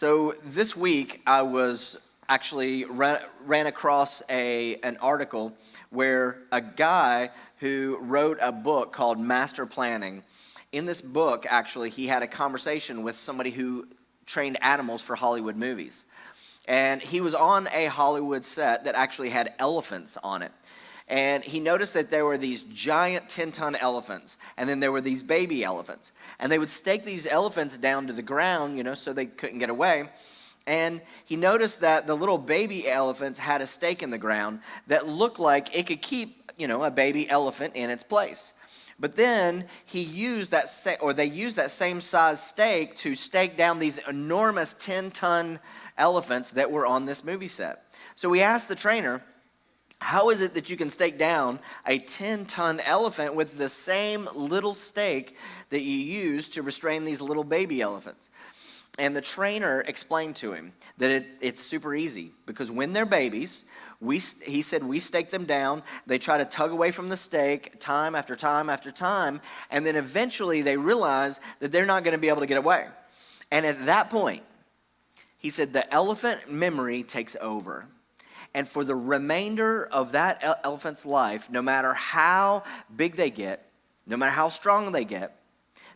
So this week I was actually ran across an article where a guy who wrote a book called Master Planning. In this book, actually, he had a conversation with somebody who trained animals for Hollywood movies. And he was on a Hollywood set that actually had elephants on it. And he noticed that there were these giant 10-ton elephants, and then there were these baby elephants. And they would stake these elephants down to the ground, so they couldn't get away. And he noticed that the little baby elephants had a stake in the ground that looked like it could keep, a baby elephant in its place. But then they used that same size stake to stake down these enormous 10-ton elephants that were on this movie set. So we asked the trainer, how is it that you can stake down a 10-ton elephant with the same little stake that you use to restrain these little baby elephants? And the trainer explained to him that it's super easy, because when they're babies, he said we stake them down, they try to tug away from the stake time after time after time, and then eventually they realize that they're not going to be able to get away. And at that point, he said the elephant memory takes over. And for the remainder of that elephant's life, no matter how big they get, no matter how strong they get,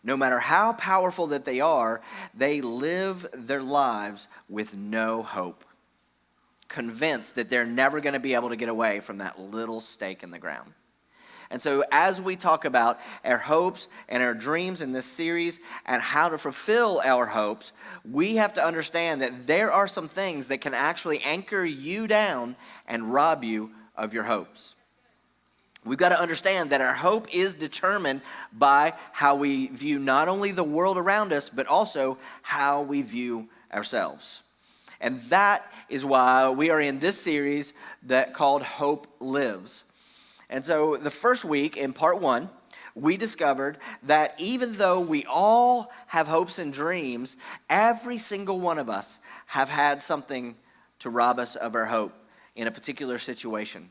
no matter how powerful that they live their lives with no hope, convinced that they're never going to be able to get away from that little stake in the ground. And so as we talk about our hopes and our dreams in this series and how to fulfill our hopes, we have to understand that there are some things that can actually anchor you down and rob you of your hopes. We've got to understand that our hope is determined by how we view not only the world around us, but also how we view ourselves. And that is why we are in this series that called Hope Lives. And so the first week in part 1, we discovered that even though we all have hopes and dreams, every single one of us have had something to rob us of our hope in a particular situation.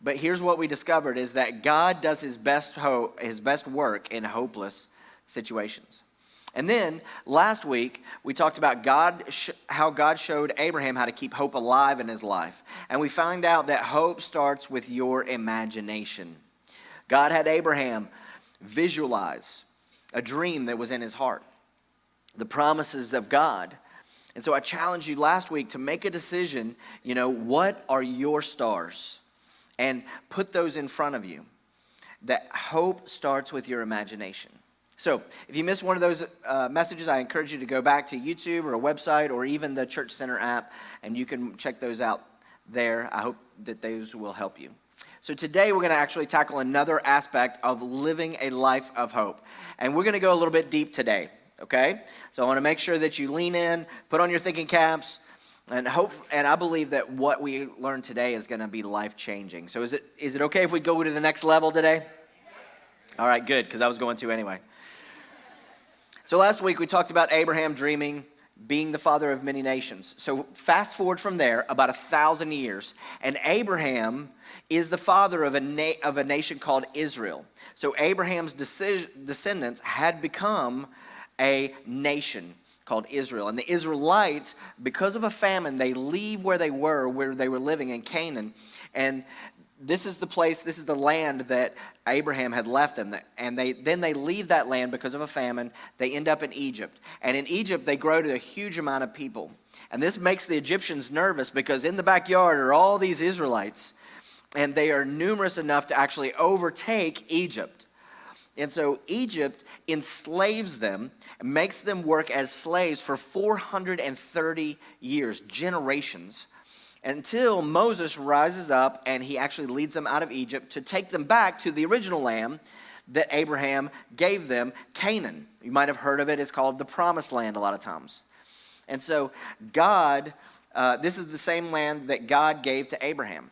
But here's what we discovered is that God does his best work in hopeless situations. And then last week, we talked about how God showed Abraham how to keep hope alive in his life. And we found out that hope starts with your imagination. God had Abraham visualize a dream that was in his heart, the promises of God. And so I challenged you last week to make a decision, what are your stars? And put those in front of you. That hope starts with your imagination. So if you missed one of those messages, I encourage you to go back to YouTube or a website or even the Church Center app, and you can check those out there. I hope that those will help you. So today we're going to actually tackle another aspect of living a life of hope. And we're going to go a little bit deep today, okay? So I want to make sure that you lean in, put on your thinking caps, and I believe that what we learn today is going to be life-changing. So is it okay if we go to the next level today? All right, good, because I was going to anyway. So last week we talked about Abraham dreaming, being the father of many nations. So fast forward from there about 1,000 years, and Abraham is the father of a nation called Israel. So Abraham's descendants had become a nation called Israel. And the Israelites, because of a famine, they leave where they were living in Canaan. And this is the land that Abraham had left them. And they leave that land because of a famine. They end up in Egypt. And in Egypt, they grow to a huge amount of people. And this makes the Egyptians nervous because in the backyard are all these Israelites. And they are numerous enough to actually overtake Egypt. And so Egypt enslaves them, makes them work as slaves for 430 years, generations, until Moses rises up and he actually leads them out of Egypt to take them back to the original land that Abraham gave them, Canaan. You might have heard of it. It's called the Promised Land a lot of times. And so this is the same land that God gave to Abraham.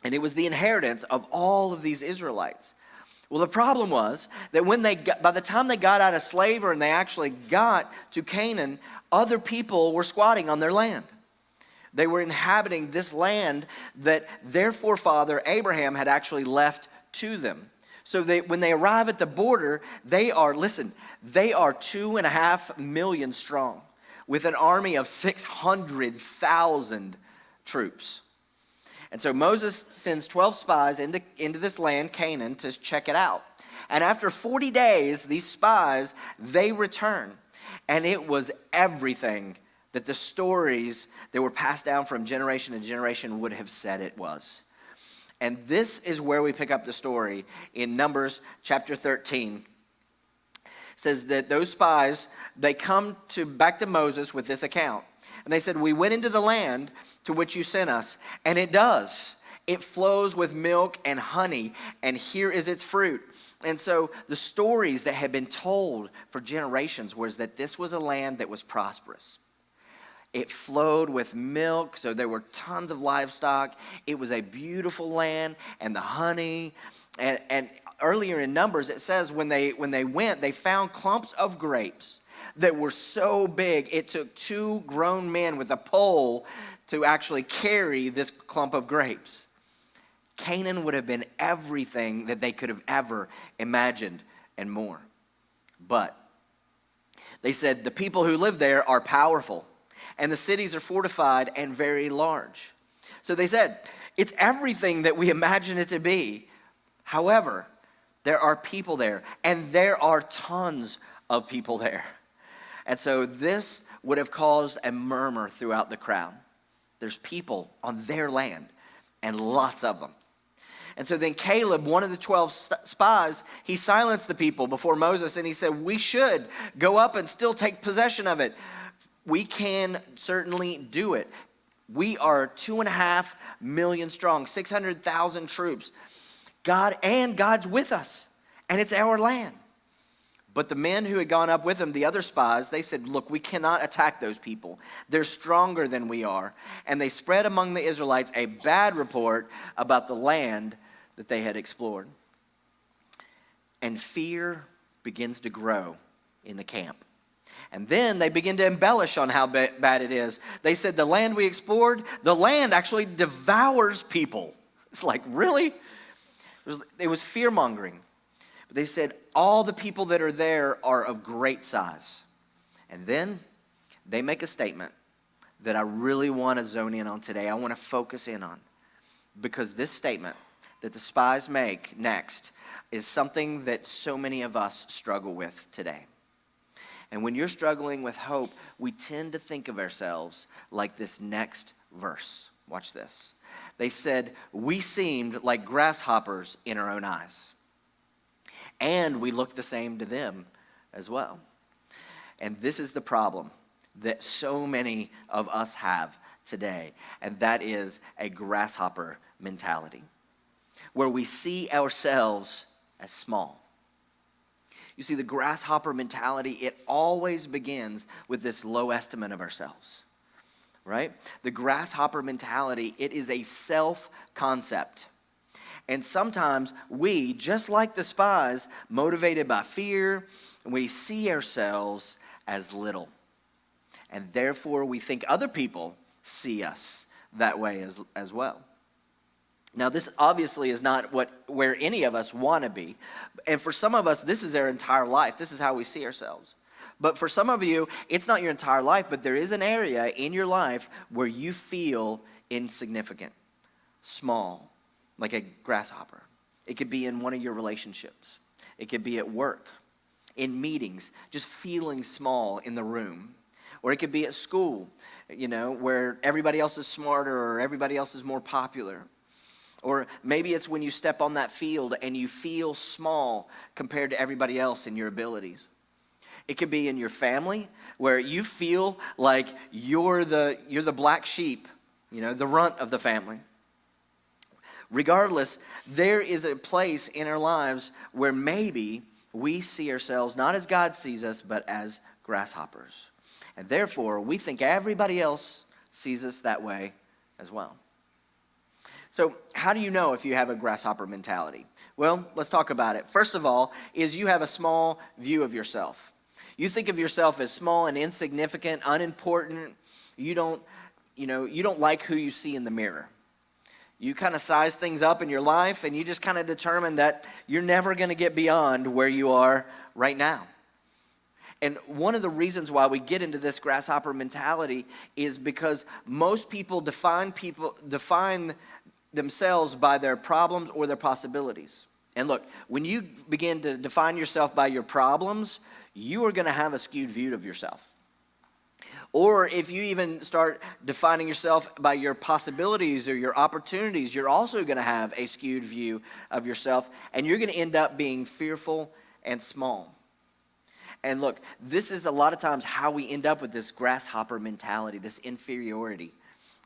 And it was the inheritance of all of these Israelites. Well, the problem was that by the time they got out of slavery and they actually got to Canaan, other people were squatting on their land. They were inhabiting this land that their forefather Abraham had actually left to them. So when they arrive at the border, they are 2.5 million strong. with an army of 600,000 troops. And so Moses sends 12 spies into this land, Canaan, to check it out. And after 40 days, these spies, they return. And it was everything that the stories that were passed down from generation to generation would have said it was. And this is where we pick up the story in Numbers chapter 13. It says that those spies, they come back to Moses with this account. And they said, we went into the land to which you sent us, and it does. It flows with milk and honey, and here is its fruit. And so the stories that had been told for generations was that this was a land that was prosperous. It flowed with milk, so there were tons of livestock. It was a beautiful land, and the honey. And earlier in Numbers, it says when they went, they found clumps of grapes that were so big, it took 2 grown men with a pole to actually carry this clump of grapes. Canaan would have been everything that they could have ever imagined and more. But they said the people who live there are powerful, and the cities are fortified and very large. So they said, it's everything that we imagine it to be. However, there are people there, and there are tons of people there. And so this would have caused a murmur throughout the crowd. There's people on their land, and lots of them. And so then Caleb, one of the 12 spies, he silenced the people before Moses, and he said, we should go up and still take possession of it. We can certainly do it. We are 2.5 million strong, 600,000 troops. God's with us, and it's our land. But the men who had gone up with him, the other spies, they said, look, we cannot attack those people. They're stronger than we are. And they spread among the Israelites a bad report about the land that they had explored. And fear begins to grow in the camp. And then they begin to embellish on how bad it is. They said, the land we explored, the land actually devours people. It's like, really? It was fear-mongering. But they said, all the people that are there are of great size. And then they make a statement that I really want to zone in on today. I want to focus in on. Because this statement that the spies make next is something that so many of us struggle with today. And when you're struggling with hope, we tend to think of ourselves like this next verse. Watch this. They said, we seemed like grasshoppers in our own eyes. And we look the same to them as well. And this is the problem that so many of us have today. And that is a grasshopper mentality, where we see ourselves as small. You see, the grasshopper mentality, it always begins with this low estimate of ourselves, right? The grasshopper mentality, it is a self-concept. And sometimes we, just like the spies, motivated by fear, we see ourselves as little. And therefore, we think other people see us that way as well. Now, this obviously is not where any of us want to be. And for some of us, this is our entire life. This is how we see ourselves. But for some of you, it's not your entire life, but there is an area in your life where you feel insignificant, small, like a grasshopper. It could be in one of your relationships. It could be at work, in meetings, just feeling small in the room. Or it could be at school, where everybody else is smarter or everybody else is more popular. Or maybe it's when you step on that field and you feel small compared to everybody else in your abilities. It could be in your family where you feel like you're the black sheep, the runt of the family. Regardless, there is a place in our lives where maybe we see ourselves not as God sees us, but as grasshoppers. And therefore, we think everybody else sees us that way as well. So how do you know if you have a grasshopper mentality? Well, let's talk about it. First of all, is you have a small view of yourself. You think of yourself as small and insignificant, unimportant. You don't like who you see in the mirror. You kind of size things up in your life, and you just kind of determine that you're never going to get beyond where you are right now. And one of the reasons why we get into this grasshopper mentality is because most people define themselves by their problems or their possibilities. And look, when you begin to define yourself by your problems, you are going to have a skewed view of yourself. Or if you even start defining yourself by your possibilities or your opportunities, you're also going to have a skewed view of yourself, and you're going to end up being fearful and small. And look, this is a lot of times how we end up with this grasshopper mentality, this inferiority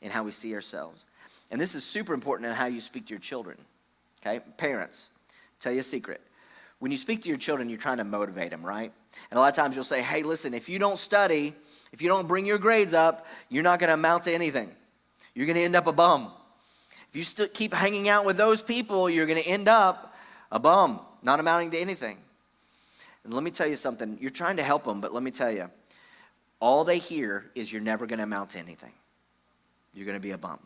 in how we see ourselves. And this is super important in how you speak to your children. Okay, parents, tell you a secret. When you speak to your children, you're trying to motivate them, right? And a lot of times you'll say, hey, listen, if you don't study, if you don't bring your grades up, you're not going to amount to anything. You're going to end up a bum. If you still keep hanging out with those people, you're going to end up a bum, not amounting to anything. And let me tell you something. You're trying to help them, but let me tell you, all they hear is you're never going to amount to anything. You're going to be a bum.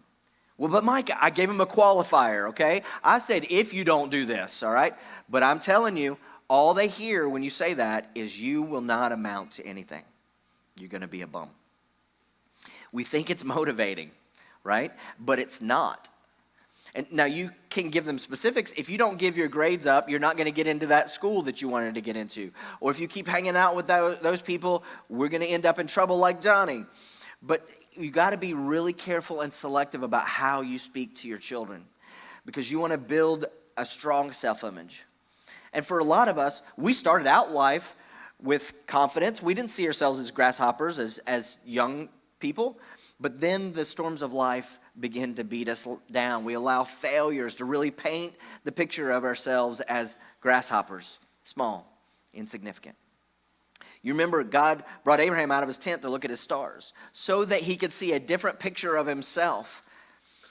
Well, but Micah, I gave him a qualifier, okay? I said, if you don't do this, all right? But I'm telling you, all they hear when you say that is you will not amount to anything. You're going to be a bum. We think it's motivating, right? But it's not. And now you can give them specifics. If you don't give your grades up, you're not going to get into that school that you wanted to get into. Or if you keep hanging out with those people, we're going to end up in trouble like Johnny. But you got to be really careful and selective about how you speak to your children, because you want to build a strong self-image. And for a lot of us, we started out life with confidence. We didn't see ourselves as grasshoppers as young people, but then the storms of life begin to beat us down. We allow failures to really paint the picture of ourselves as grasshoppers, small, insignificant. You remember God brought Abraham out of his tent to look at his stars so that he could see a different picture of himself,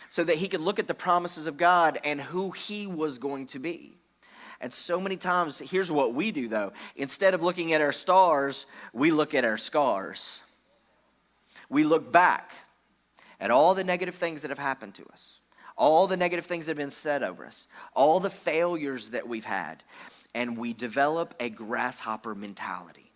so that he could look at the promises of God and who he was going to be. And so many times, here's what we do though. Instead of looking at our stars, we look at our scars. We look back at all the negative things that have happened to us, all the negative things that have been said over us, all the failures that we've had, and we develop a grasshopper mentality.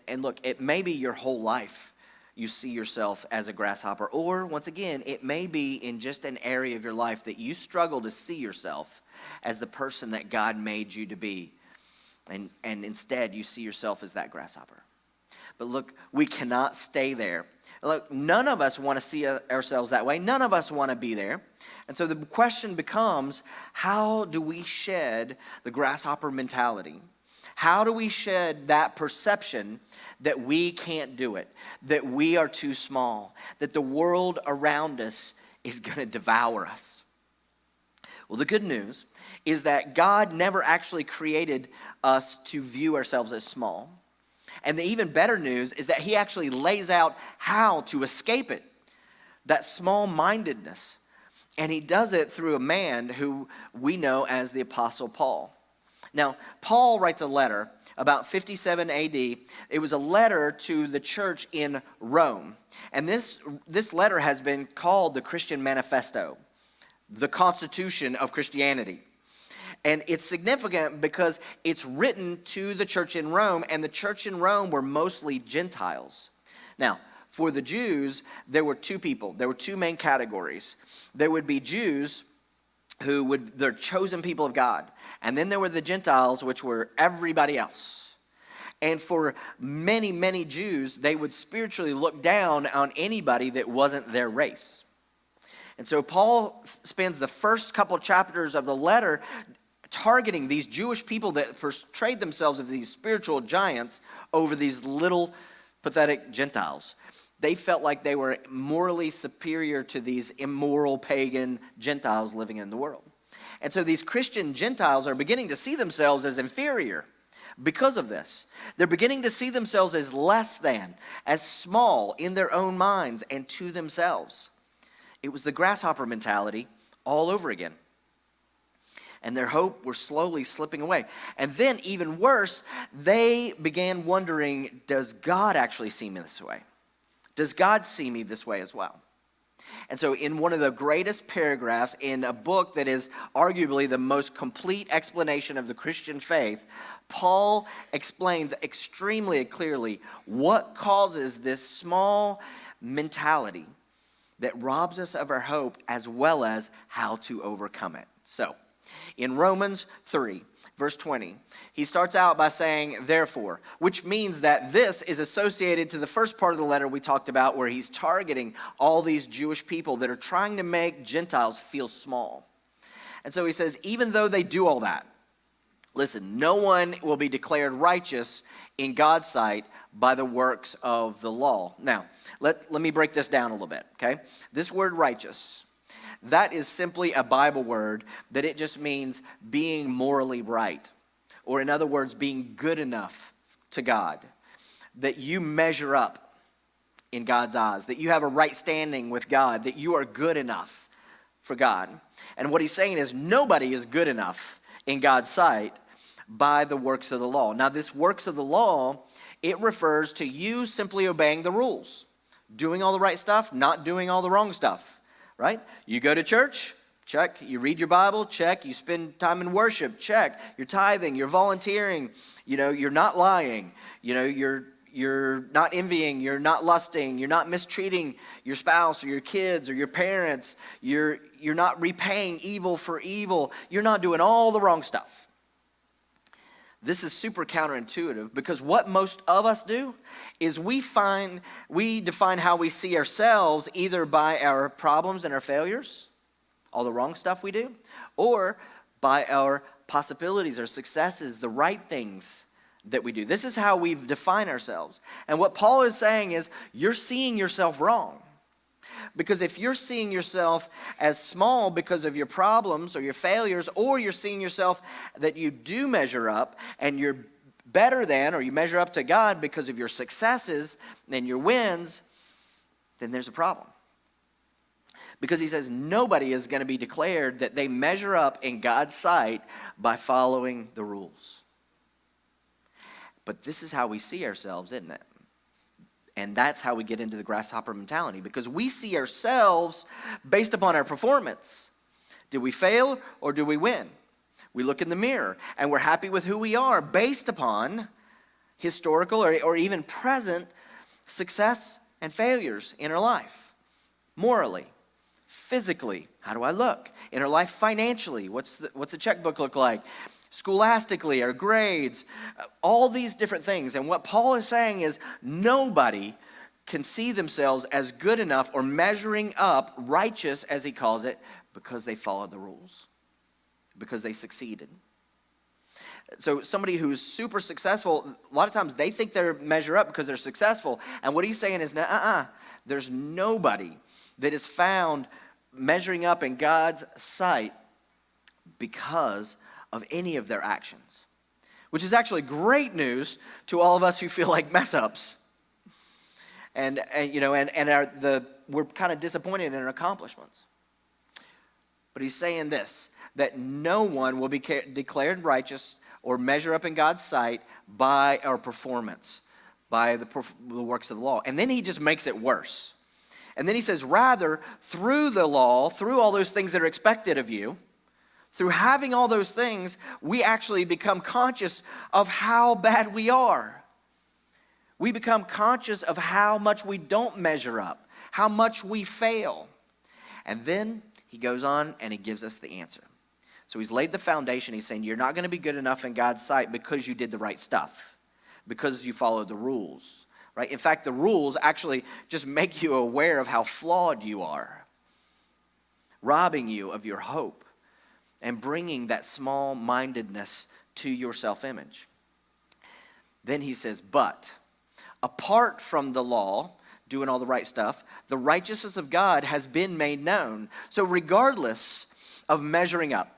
And look, it may be your whole life you see yourself as a grasshopper, or once again, it may be in just an area of your life that you struggle to see yourself as the person that God made you to be, and instead you see yourself as that grasshopper. But look, we cannot stay there. Look, none of us want to see ourselves that way. None of us want to be there. And so the question becomes, how do we shed the grasshopper mentality? How do we shed that perception that we can't do it, that we are too small, that the world around us is going to devour us? Well, the good news is that God never actually created us to view ourselves as small. And the even better news is that he actually lays out how to escape it, that small-mindedness. And he does it through a man who we know as the Apostle Paul. Now, Paul writes a letter about 57 AD. It was a letter to the church in Rome. And this letter has been called the Christian Manifesto, the Constitution of Christianity. And it's significant because it's written to the church in Rome, and the church in Rome were mostly Gentiles. Now, for the Jews, there were two people. There were two main categories. There would be Jews they're chosen people of God. And then there were the Gentiles, which were everybody else. And for many, many Jews, they would spiritually look down on anybody that wasn't their race. And so Paul spends the first couple chapters of the letter targeting these Jewish people that portrayed themselves as these spiritual giants over these little pathetic Gentiles. They felt like they were morally superior to these immoral pagan Gentiles living in the world. And so these Christian Gentiles are beginning to see themselves as inferior because of this. They're beginning to see themselves as less than, as small in their own minds and to themselves. It was the grasshopper mentality all over again. And their hope were slowly slipping away. And then even worse, they began wondering, does God actually see me this way? Does God see me this way as well? And so in one of the greatest paragraphs in a book that is arguably the most complete explanation of the Christian faith, Paul explains extremely clearly what causes this small mentality that robs us of our hope, as well as how to overcome it. So, in Romans 3, verse 20, he starts out by saying, therefore, which means that this is associated to the first part of the letter we talked about, where he's targeting all these Jewish people that are trying to make Gentiles feel small. And so he says, even though they do all that, listen, no one will be declared righteous in God's sight by the works of the law. Now, let me break this down a little bit, okay? This word righteous, that is simply a Bible word that it just means being morally right. Or in other words, being good enough to God. That you measure up in God's eyes. That you have a right standing with God. That you are good enough for God. And what he's saying is nobody is good enough in God's sight by the works of the law. Now, this works of the law, it refers to you simply obeying the rules. Doing all the right stuff, not doing all the wrong stuff. Right? You go to church, check. You read your Bible, check. You spend time in worship, check. You're tithing, you're volunteering. You're not lying. You're not envying, you're not lusting, you're not mistreating your spouse or your kids or your parents. You're not repaying evil for evil. You're not doing all the wrong stuff. This is super counterintuitive because what most of us do is we define how we see ourselves either by our problems and our failures, all the wrong stuff we do, or by our possibilities, our successes, the right things that we do. This is how we define ourselves. And what Paul is saying is you're seeing yourself wrong. Because if you're seeing yourself as small because of your problems or your failures, or you're seeing yourself that you do measure up and you're better than, or you measure up to God because of your successes and your wins, then there's a problem. Because he says nobody is going to be declared that they measure up in God's sight by following the rules. But this is how we see ourselves, isn't it? And that's how we get into the grasshopper mentality, because we see ourselves based upon our performance. Did we fail or do we win? We look in the mirror and we're happy with who we are based upon historical or even present success and failures in our life. Morally, physically, how do I look? In our life financially, what's the checkbook look like? Scholastically, our grades, all these different things. And what Paul is saying is nobody can see themselves as good enough or measuring up, righteous as he calls it, because they followed the rules, because they succeeded. So somebody who's super successful, a lot of times they think they measure up because they're successful. And what he's saying is, there's nobody that is found measuring up in God's sight because of any of their actions, which is actually great news to all of us who feel like mess ups, and we're kind of disappointed in our accomplishments. But he's saying this, that no one will be declared righteous or measure up in God's sight by our performance, by the works of the law. And then he just makes it worse. And then he says, rather, through the law, through all those things that are expected of you, through having all those things, we actually become conscious of how bad we are. We become conscious of how much we don't measure up, how much we fail. And then he goes on and he gives us the answer. So he's laid the foundation. He's saying you're not going to be good enough in God's sight because you did the right stuff, because you followed the rules, right? In fact, the rules actually just make you aware of how flawed you are, robbing you of your hope, and bringing that small-mindedness to your self-image. Then he says, but apart from the law, doing all the right stuff, the righteousness of God has been made known. So regardless of measuring up,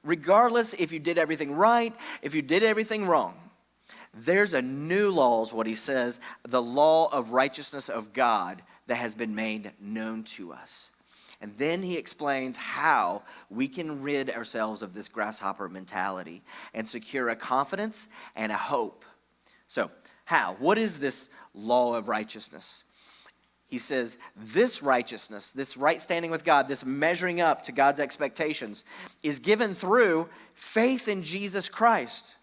regardless if you did everything right, if you did everything wrong, there's a new law, is what he says, the law of righteousness of God that has been made known to us. And then he explains how we can rid ourselves of this grasshopper mentality and secure a confidence and a hope. So, how? What is this law of righteousness? he says, this righteousness, this right standing with God, this measuring up to God's expectations is given through faith in Jesus Christ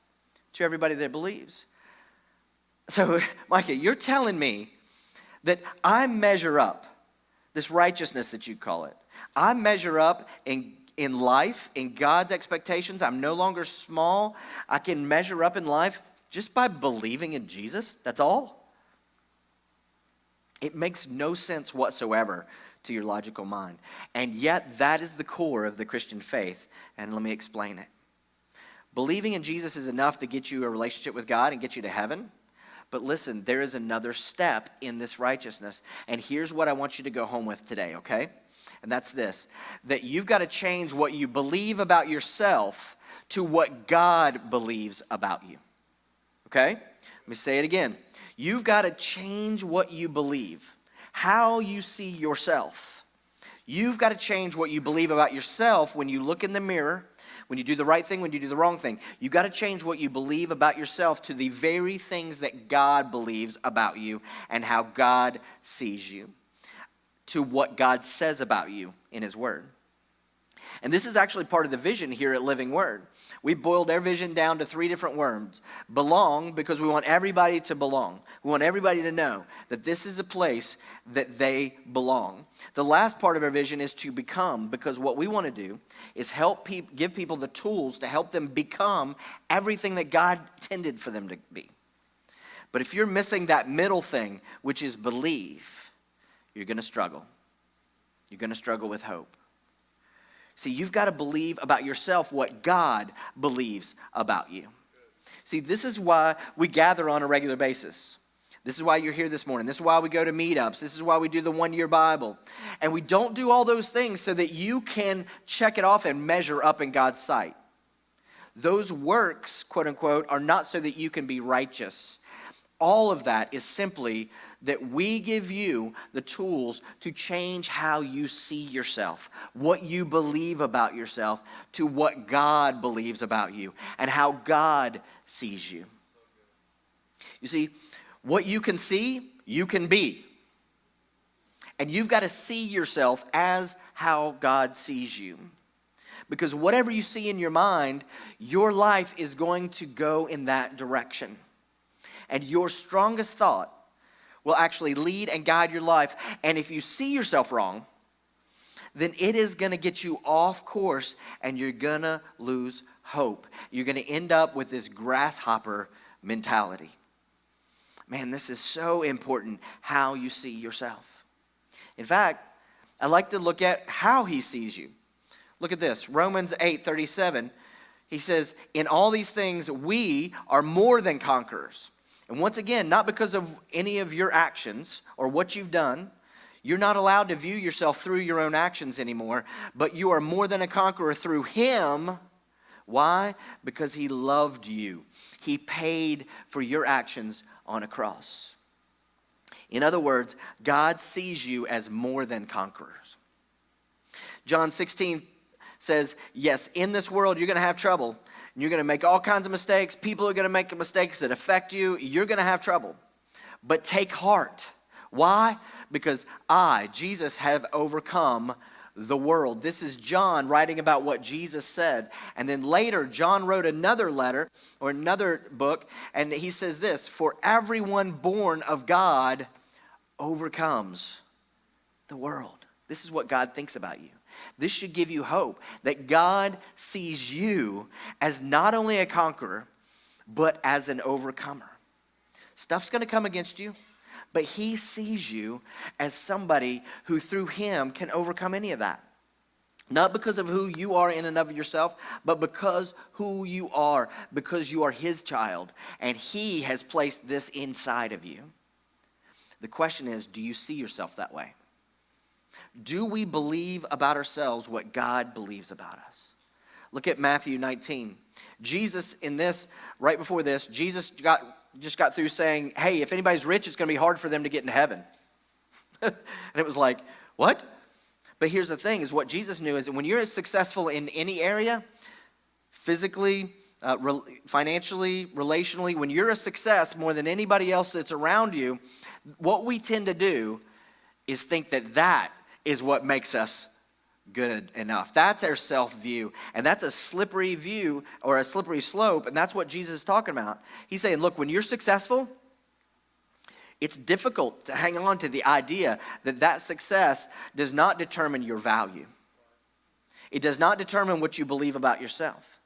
to everybody that believes. So, Micah, you're telling me that I measure up, this righteousness that you call it, I measure up in life, in God's expectations. I'm no longer small. I can measure up in life just by believing in Jesus. That's all. It makes no sense whatsoever to your logical mind. And yet, that is the core of the Christian faith. And let me explain it. Believing in Jesus is enough to get you a relationship with God and get you to heaven. But listen, there is another step in this righteousness. And here's what I want you to go home with today, okay? And that's this, that you've got to change what you believe about yourself to what God believes about you. Okay? Let me say it again. You've got to change what you believe, how you see yourself. You've got to change what you believe about yourself when you look in the mirror, when you do the right thing, when you do the wrong thing. You've got to change what you believe about yourself to the very things that God believes about you and how God sees you, to what God says about you in His Word. And this is actually part of the vision here at Living Word. We boiled our vision down to 3 different words. Belong, because we want everybody to belong. We want everybody to know that this is a place that they belong. The last part of our vision is to become, because what we want to do is give people the tools to help them become everything that God intended for them to be. But if you're missing that middle thing, which is believe, you're going to struggle. You're going to struggle with hope. See, you've got to believe about yourself what God believes about you. See, this is why we gather on a regular basis. This is why you're here this morning. This is why we go to meetups. This is why we do the 1-year Bible. And we don't do all those things so that you can check it off and measure up in God's sight. Those works, quote unquote, are not so that you can be righteous. All of that is simply that we give you the tools to change how you see yourself, what you believe about yourself, to what God believes about you, and how God sees you. You see, what you can see, you can be. And you've got to see yourself as how God sees you. Because whatever you see in your mind, your life is going to go in that direction. And your strongest thought will actually lead and guide your life. And if you see yourself wrong, then it is going to get you off course and you're going to lose hope. You're going to end up with this grasshopper mentality. Man, this is so important, how you see yourself. In fact, I like to look at how He sees you. Look at this, Romans 8:37. He says, in all these things, we are more than conquerors. And once again, not because of any of your actions or what you've done. You're not allowed to view yourself through your own actions anymore, but you are more than a conqueror through Him. Why? Because He loved you. He paid for your actions on a cross. In other words, God sees you as more than conquerors. John 16 says, yes, in this world you're going to have trouble. You're going to make all kinds of mistakes. People are going to make mistakes that affect you. You're going to have trouble. But take heart. Why? Because I, Jesus, have overcome the world. This is John writing about what Jesus said. And then later, John wrote another letter or another book, and he says this, for everyone born of God overcomes the world. This is what God thinks about you. This should give you hope that God sees you as not only a conqueror, but as an overcomer. Stuff's going to come against you, but He sees you as somebody who through Him can overcome any of that. Not because of who you are in and of yourself, but because who you are, because you are His child, and He has placed this inside of you. The question is, do you see yourself that way? Do we believe about ourselves what God believes about us? Look at Matthew 19. Jesus in this, right before this, Jesus just got through saying, hey, if anybody's rich, it's going to be hard for them to get into heaven. And it was like, what? But here's the thing, is what Jesus knew is that when you're successful in any area, physically, financially, relationally, when you're a success more than anybody else that's around you, what we tend to do is think that that is what makes us good enough. That's our self-view, and that's a slippery view or a slippery slope, and that's what Jesus is talking about. He's saying, look, when you're successful, it's difficult to hang on to the idea that that success does not determine your value. It does not determine what you believe about yourself.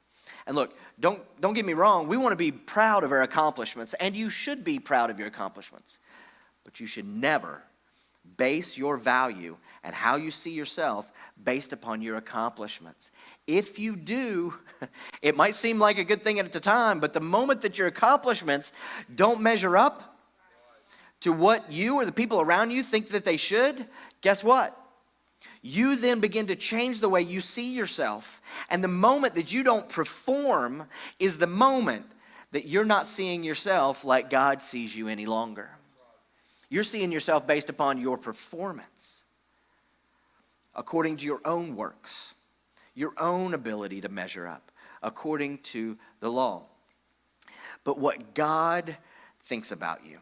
And look, don't get me wrong, we want to be proud of our accomplishments, and you should be proud of your accomplishments, but you should never base your value and how you see yourself based upon your accomplishments. If you do, it might seem like a good thing at the time, but the moment that your accomplishments don't measure up to what you or the people around you think that they should, guess what? You then begin to change the way you see yourself. And the moment that you don't perform is the moment that you're not seeing yourself like God sees you any longer. You're seeing yourself based upon your performance, according to your own works, your own ability to measure up, according to the law. But what God thinks about you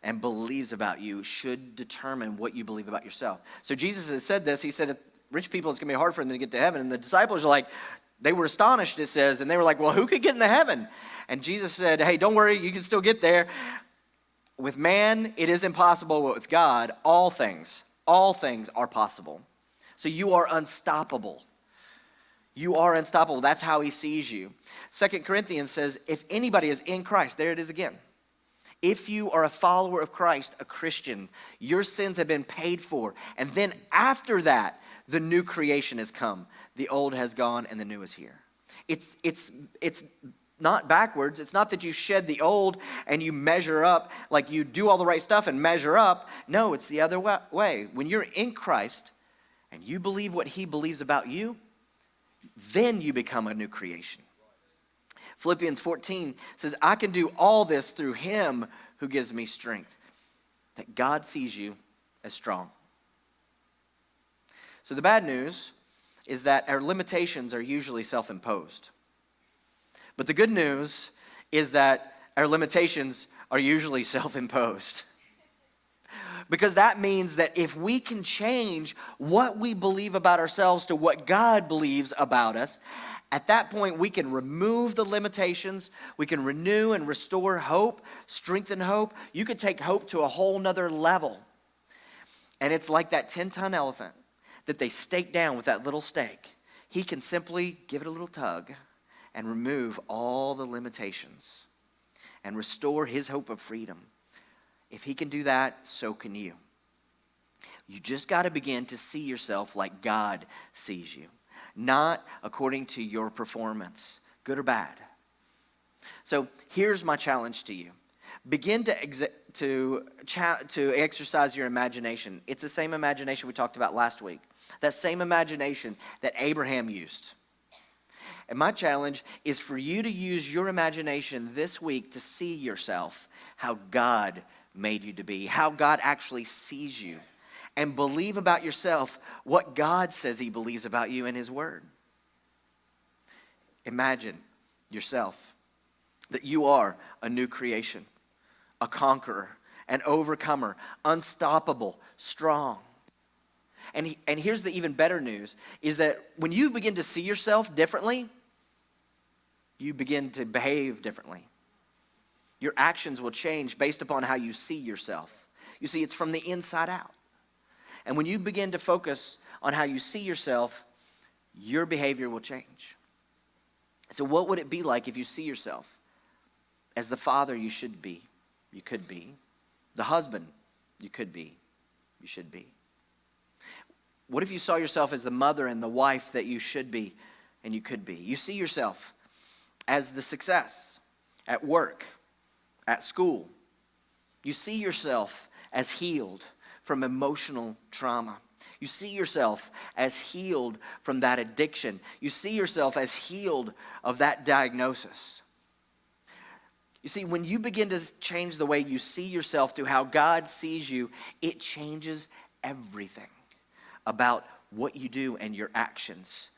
and believes about you should determine what you believe about yourself. So Jesus has said this. He said, rich people, it's going to be hard for them to get to heaven. And the disciples are like, they were astonished, it says, and they were like, well, who could get into heaven? And Jesus said, hey, don't worry, you can still get there. With man, it is impossible, but with God, all things are possible. So you are unstoppable. You are unstoppable. That's how he sees you. 2 Corinthians says, if anybody is in Christ, there it is again. If you are a follower of Christ, a Christian, your sins have been paid for. And then after that, the new creation has come. The old has gone and the new is here. It's not backwards. It's not that you shed the old and you measure up, like you do all the right stuff and measure up. No, it's the other way. When you're in Christ and you believe what he believes about you, then you become a new creation. Philippians 14 says, I can do all this through him who gives me strength. That God sees you as strong. So the bad news is that our limitations are usually self-imposed. But the good news is that our limitations are usually self-imposed. Because that means that if we can change what we believe about ourselves to what God believes about us, at that point we can remove the limitations, we can renew and restore hope, strengthen hope. You could take hope to a whole nother level. And it's like that 10-ton elephant that they stake down with that little stake. He can simply give it a little tug and remove all the limitations and restore his hope of freedom. If he can do that, so can you. You just got to begin to see yourself like God sees you, not according to your performance, good or bad. So here's my challenge to you. Begin to exercise your imagination. It's the same imagination we talked about last week. That same imagination that Abraham used. And my challenge is for you to use your imagination this week to see yourself how God made you to be, how God actually sees you, and believe about yourself what God says he believes about you in his word. Imagine yourself that you are a new creation, a conqueror, an overcomer, unstoppable, strong. And here's the even better news, is that when you begin to see yourself differently, you begin to behave differently. Your actions will change based upon how you see yourself. You see, it's from the inside out. And when you begin to focus on how you see yourself, your behavior will change. So what would it be like if you see yourself as the father you should be, you could be, the husband you could be, you should be? What if you saw yourself as the mother and the wife that you should be and you could be? You see yourself as the success at work, at school. You see yourself as healed from emotional trauma. You see yourself as healed from that addiction. You see yourself as healed of that diagnosis. You see, when you begin to change the way you see yourself to how God sees you, it changes everything about what you do and your actions.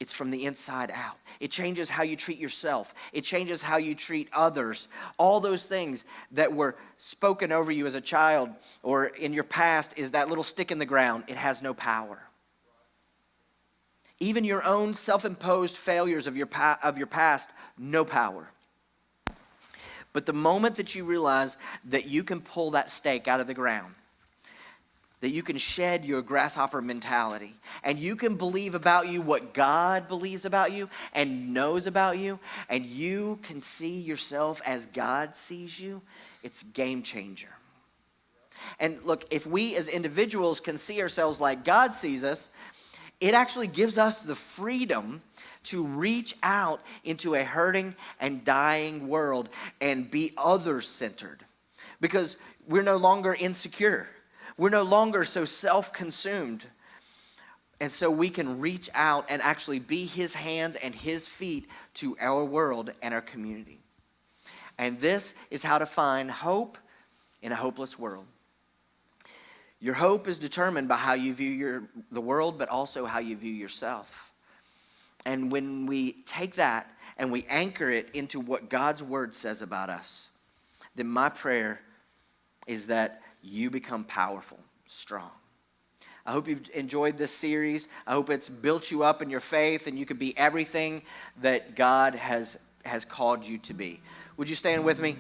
It's from the inside out. It changes how you treat yourself. It changes how you treat others. All those things that were spoken over you as a child or in your past is that little stick in the ground. It has no power. Even your own self-imposed failures of your past, no power. But the moment that you realize that you can pull that stake out of the ground, that you can shed your grasshopper mentality, and you can believe about you what God believes about you and knows about you, and you can see yourself as God sees you, it's a game changer. And look, if we as individuals can see ourselves like God sees us, it actually gives us the freedom to reach out into a hurting and dying world and be others-centered, because we're no longer insecure. We're no longer so self-consumed. And so we can reach out and actually be his hands and his feet to our world and our community. And this is how to find hope in a hopeless world. Your hope is determined by how you view the world, but also how you view yourself. And when we take that and we anchor it into what God's word says about us, then my prayer is that you become powerful, strong. I hope you've enjoyed this series. I hope it's built you up in your faith and you can be everything that God has called you to be. Would you stand with me?